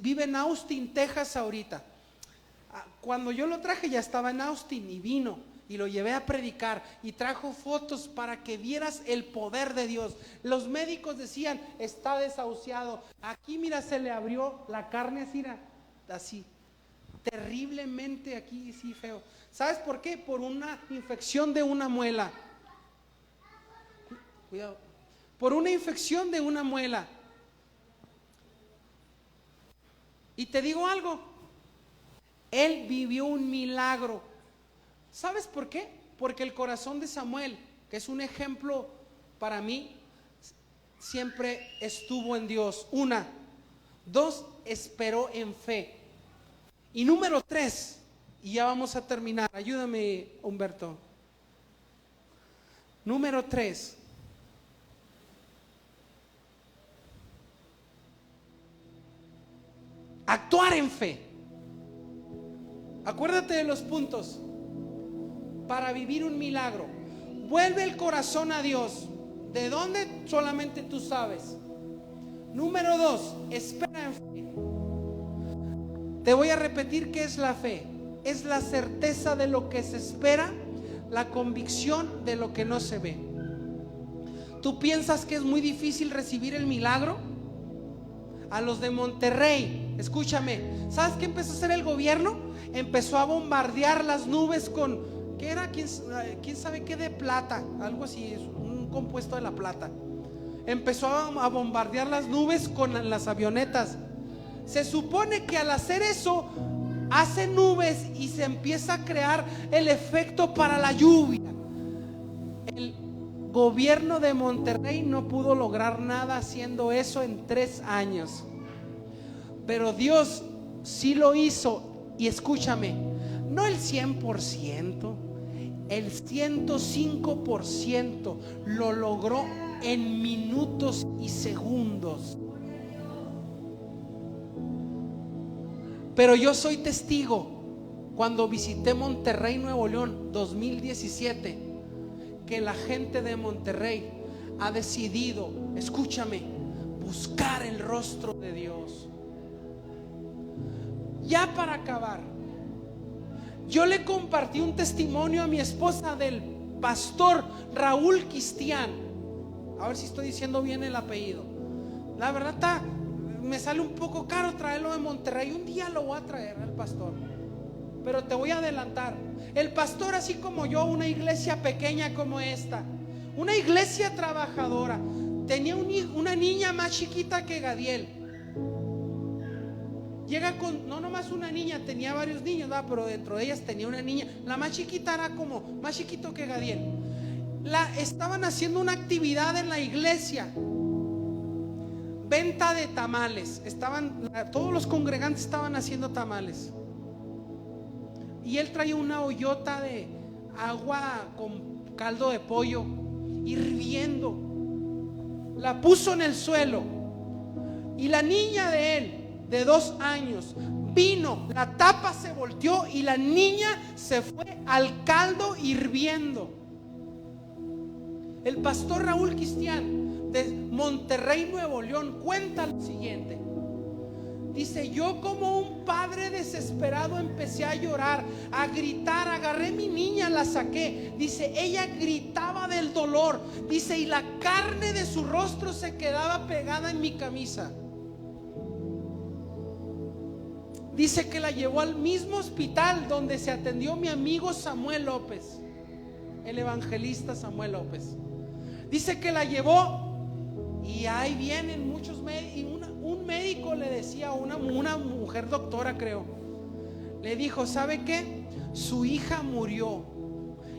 vive en Austin, Texas ahorita. Cuando yo lo traje ya estaba en Austin y vino y lo llevé a predicar y trajo fotos para que vieras el poder de Dios. Los médicos decían, está desahuciado. Aquí mira, se le abrió la carne así, terriblemente aquí, sí, feo. ¿Sabes por qué? Por una infección de una muela. Cuidado. Por una infección de una muela. Y te digo algo, él vivió un milagro. ¿Sabes por qué? Porque el corazón de Samuel, que es un ejemplo para mí, siempre estuvo en Dios. 1, 2, esperó en fe. Y número 3, y ya vamos a terminar, ayúdame, Humberto. Número 3, actuar en fe. Acuérdate de los puntos para vivir un milagro. Vuelve el corazón a Dios. ¿De dónde? Solamente tú sabes. Número 2, espera en fe. Te voy a repetir qué es la fe. Es la certeza de lo que se espera, la convicción de lo que no se ve. ¿Tú piensas que es muy difícil recibir el milagro? A los de Monterrey, escúchame, ¿sabes qué empezó a hacer el gobierno? Empezó a bombardear las nubes con, ¿qué era? ¿Quién sabe qué? De plata, algo así, es un compuesto de la plata. Empezó a bombardear las nubes con las avionetas. Se supone que al hacer eso hace nubes y se empieza a crear el efecto para la lluvia. El gobierno de Monterrey no pudo lograr nada haciendo eso en 3 años. Pero Dios sí lo hizo. Y escúchame, no el 100%, el 105% lo logró en minutos y segundos. Pero yo soy testigo, cuando visité Monterrey, Nuevo León, 2017, que la gente de Monterrey ha decidido, escúchame, buscar el rostro de Dios. Ya para acabar, yo le compartí un testimonio a mi esposa del pastor Raúl Cristian. A ver si estoy diciendo bien el apellido. La verdad me sale un poco caro traerlo de Monterrey. Un día lo voy a traer al pastor, pero te voy a adelantar. El pastor, así como yo, una iglesia pequeña como esta, una iglesia trabajadora, tenía una niña más chiquita que Gadiel. Llega con, no nomás una niña, tenía varios niños, ¿verdad? Pero dentro de ellas tenía una niña. La más chiquita era como más chiquito que Gadiel. Estaban haciendo una actividad en la iglesia, venta de tamales. Todos los congregantes estaban haciendo tamales. Y él traía una ollota de agua con caldo de pollo hirviendo. La puso en el suelo. Y la niña de él, de 2 años, vino, la tapa se volteó y la niña se fue al caldo hirviendo. El pastor Raúl Cristian de Monterrey, Nuevo León, cuenta lo siguiente. Dice: yo como un padre desesperado empecé a llorar, a gritar, agarré a mi niña, la saqué. Dice, ella gritaba del dolor. Dice, y la carne de su rostro se quedaba pegada en mi camisa. Dice que la llevó al mismo hospital donde se atendió mi amigo Samuel López, el evangelista Samuel López. Dice que la llevó y ahí vienen muchos médicos. Un médico le decía a una mujer doctora, creo, le dijo: ¿sabe qué? Su hija murió.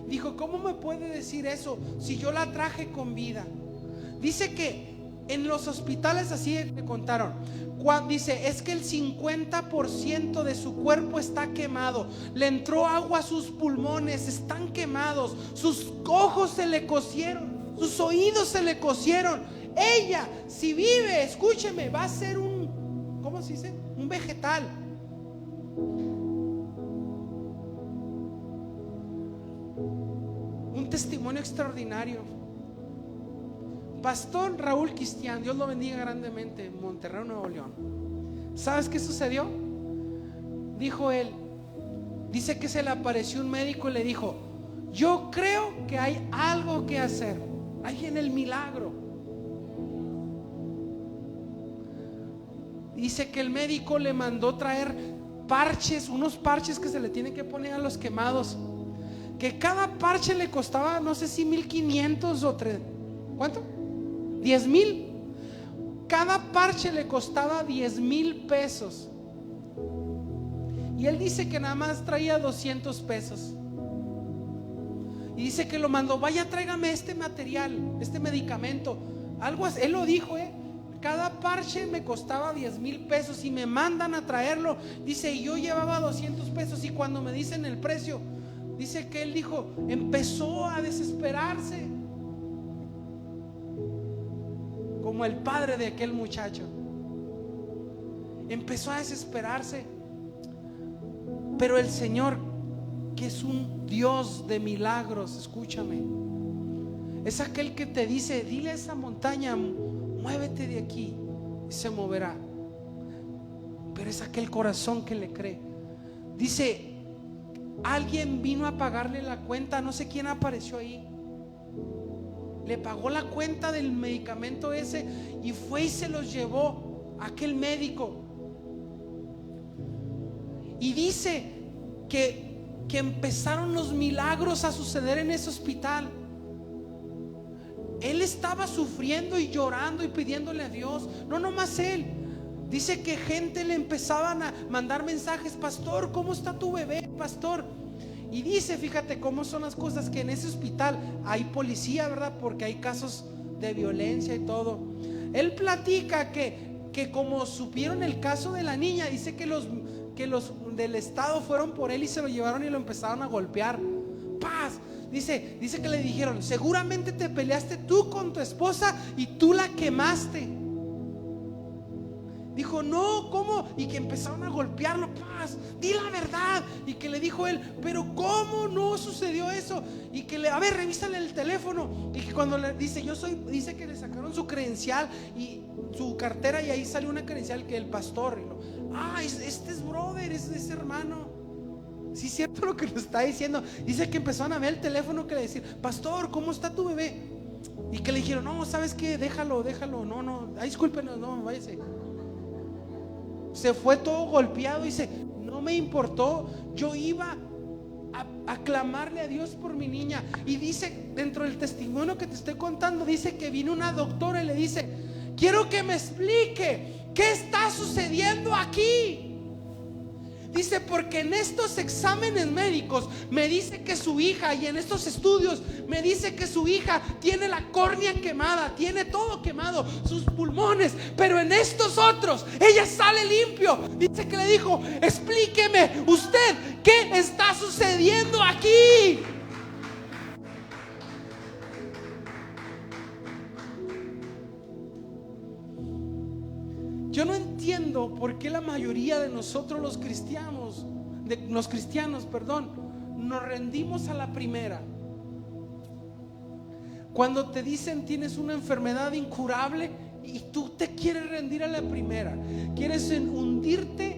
Dijo: ¿cómo me puede decir eso si yo la traje con vida? Dice que en los hospitales así le contaron. Dice, es que el 50% de su cuerpo está quemado. Le entró agua a sus pulmones, están quemados. Sus ojos se le cocieron, sus oídos se le cocieron. Ella, si vive, escúcheme, va a ser ¿cómo se dice? Un vegetal. Un testimonio extraordinario. Pastor Raúl Cristian, Dios lo bendiga grandemente, en Monterrey, Nuevo León. ¿Sabes qué sucedió? Dijo él, dice que se le apareció un médico y le dijo: yo creo que hay algo que hacer, hay en el milagro. Dice que el médico le mandó traer parches, unos parches que se le tienen que poner a los quemados, que cada parche le costaba, no sé si 1,500 o 3, ¿cuánto? 10,000. Cada parche le costaba 10,000 pesos. Y él dice que nada más traía 200 pesos. Y dice que lo mandó: vaya, tráigame este material, este medicamento. Algo así, él lo dijo, cada parche me costaba 10,000 pesos y me mandan a traerlo. Dice, y yo llevaba 200 pesos. Y cuando me dicen el precio, dice que él dijo, empezó a desesperarse, como el padre de aquel muchacho. Empezó a desesperarse. Pero el Señor, que es un Dios de milagros, escúchame, es aquel que te dice: dile a esa montaña, muévete de aquí, y se moverá. Pero es aquel corazón que le cree. Dice, alguien vino a pagarle la cuenta, no sé quién apareció ahí, le pagó la cuenta del medicamento ese y fue y se los llevó a aquel médico. Y dice que empezaron los milagros a suceder en ese hospital. Él estaba sufriendo y llorando y pidiéndole a Dios. No nomás él. Dice que gente le empezaban a mandar mensajes: pastor, ¿cómo está tu bebé, pastor? Y dice, fíjate cómo son las cosas, que en ese hospital hay policía, ¿verdad? Porque hay casos de violencia y todo. Él platica que como supieron el caso de la niña, dice que los del estado fueron por él y se lo llevaron y lo empezaron a golpear. Paz. Dice que le dijeron: seguramente te peleaste tú con tu esposa y tú la quemaste. Dijo, no, ¿cómo? Y que empezaron a golpearlo, paz, di la verdad. Y que le dijo él, pero ¿cómo no sucedió eso? Y que le, a ver, revísale el teléfono. Y que cuando le dice, dice que le sacaron su credencial y su cartera, y ahí salió una credencial que el pastor. Este es brother, es hermano. Sí, es cierto lo que nos está diciendo. Dice que empezaron a ver el teléfono, que le decían, pastor, ¿cómo está tu bebé? Y que le dijeron, no, ¿sabes qué? Déjalo, no, discúlpenos, no, váyase. Se fue todo golpeado. Dice, no me importó, yo iba a clamarle a Dios por mi niña. Y dice, dentro del testimonio que te estoy contando, dice que vino una doctora y le dice, quiero que me explique qué está sucediendo aquí. Dice, porque en estos exámenes médicos me dice que su hija, y en estos estudios me dice que su hija tiene la córnea quemada, tiene todo quemado, sus pulmones, pero en estos otros ella sale limpio. Dice que le dijo, explíqueme usted qué está sucediendo aquí. Yo no entiendo por qué la mayoría de nosotros los cristianos, nos rendimos a la primera. Cuando te dicen tienes una enfermedad incurable y tú te quieres rendir a la primera, quieres hundirte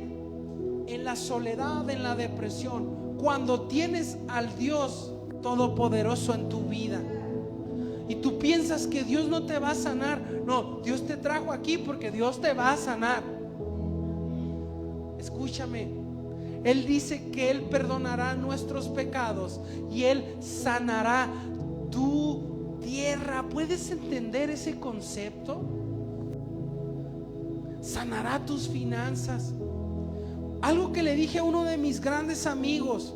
en la soledad, en la depresión, cuando tienes al Dios Todopoderoso en tu vida. Y tú piensas que Dios no te va a sanar. No, Dios te trajo aquí porque Dios te va a sanar. Escúchame, Él dice que Él perdonará nuestros pecados y Él sanará tu tierra. ¿Puedes entender ese concepto? Sanará tus finanzas. Algo que le dije a uno de mis grandes amigos,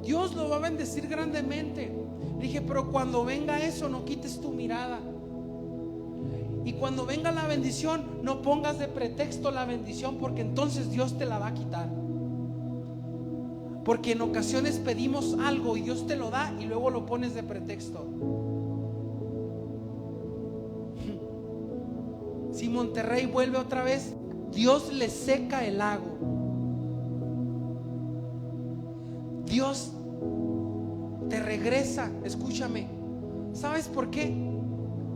Dios lo va a bendecir grandemente. Dije, pero cuando venga eso, no quites tu mirada. Y cuando venga la bendición, no pongas de pretexto la bendición, porque entonces Dios te la va a quitar. Porque en ocasiones pedimos algo y Dios te lo da y luego lo pones de pretexto. Si Monterrey vuelve otra vez, Dios le seca el lago. Dios te regresa, escúchame. ¿Sabes por qué?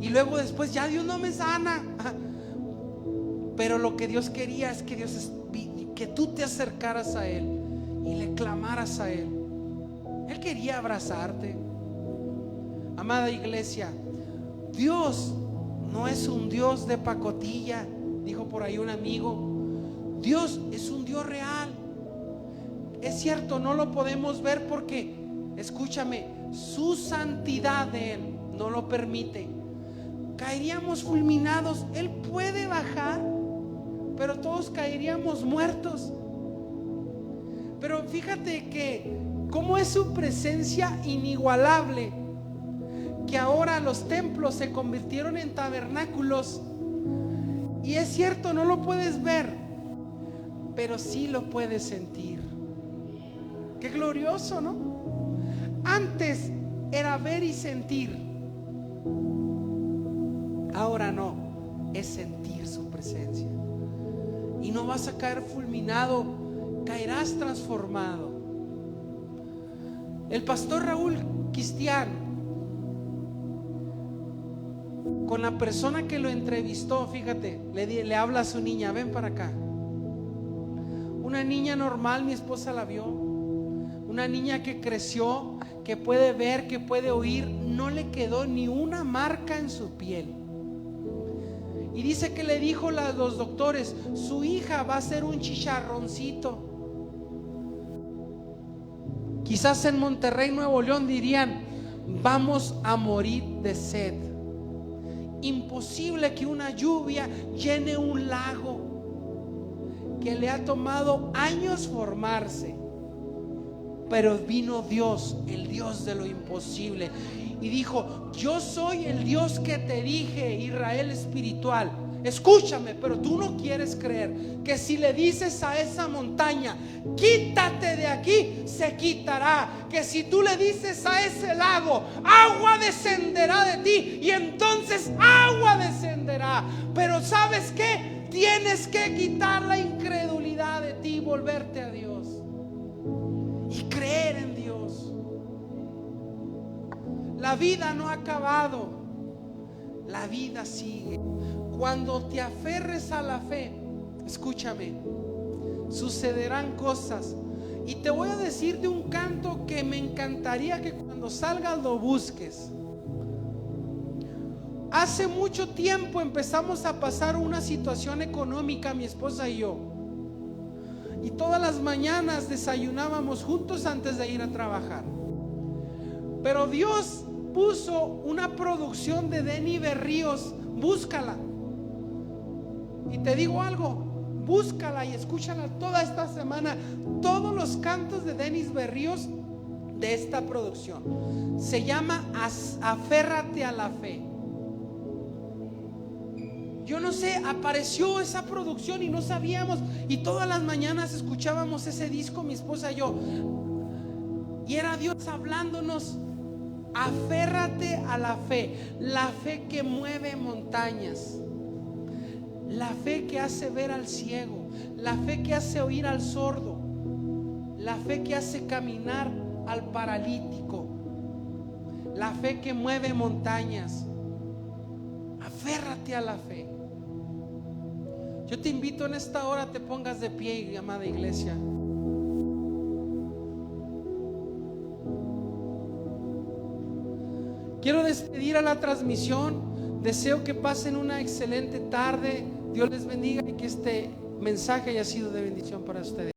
Y luego después ya Dios no me sana. Pero lo que Dios quería es que tú te acercaras a Él y le clamaras a Él. Él quería abrazarte. Amada iglesia, Dios no es un Dios de pacotilla, dijo por ahí un amigo. Dios es un Dios real. Es cierto, no lo podemos ver porque, escúchame, su santidad de Él no lo permite. Caeríamos fulminados. Él puede bajar, pero todos caeríamos muertos. Pero fíjate que cómo es su presencia inigualable, que ahora los templos se convirtieron en tabernáculos. Y es cierto, no lo puedes ver, pero sí lo puedes sentir. Qué glorioso, ¿no? Antes era ver y sentir, ahora no, es sentir su presencia. Y no vas a caer fulminado, caerás transformado. El pastor Raúl Cristian, con la persona que lo entrevistó, fíjate, le habla a su niña, ven para acá. Una niña normal, mi esposa la vio. Una niña que creció, que puede ver, que puede oír, no le quedó ni una marca en su piel. Y dice que le dijo a los doctores, su hija va a ser un chicharroncito. Quizás en Monterrey, Nuevo León dirían, vamos a morir de sed. Imposible que una lluvia llene un lago que le ha tomado años formarse. Pero vino Dios, el Dios de lo imposible, y dijo, yo soy el Dios que te dije, Israel espiritual, escúchame, pero tú no quieres creer que si le dices a esa montaña, quítate de aquí, se quitará. Que si tú le dices a ese lago, agua descenderá de ti, y entonces agua descenderá. Pero ¿sabes qué? Tienes que quitar la incredulidad de ti y volverte a Dios y creer en Dios. La vida no ha acabado, la vida sigue. Cuando te aferres a la fe, escúchame, sucederán cosas. Y te voy a decir de un canto que me encantaría que cuando salgas lo busques. Hace mucho tiempo empezamos a pasar una situación económica, mi esposa y yo. Y todas las mañanas desayunábamos juntos antes de ir a trabajar. Pero Dios puso una producción de Denny Berríos, búscala. Y te digo algo, búscala y escúchala toda esta semana. Todos los cantos de Denis Berríos de esta producción. Se llama Aférrate a la Fe. Yo no sé, apareció esa producción y no sabíamos. Y todas las mañanas escuchábamos ese disco, mi esposa y yo. Y era Dios hablándonos. Aférrate a la fe. La fe que mueve montañas. La fe que hace ver al ciego. La fe que hace oír al sordo. La fe que hace caminar al paralítico. La fe que mueve montañas. Aférrate a la fe. Yo te invito en esta hora, te pongas de pie, amada iglesia. Quiero despedir a la transmisión. Deseo que pasen una excelente tarde. Dios les bendiga y que este mensaje haya sido de bendición para ustedes.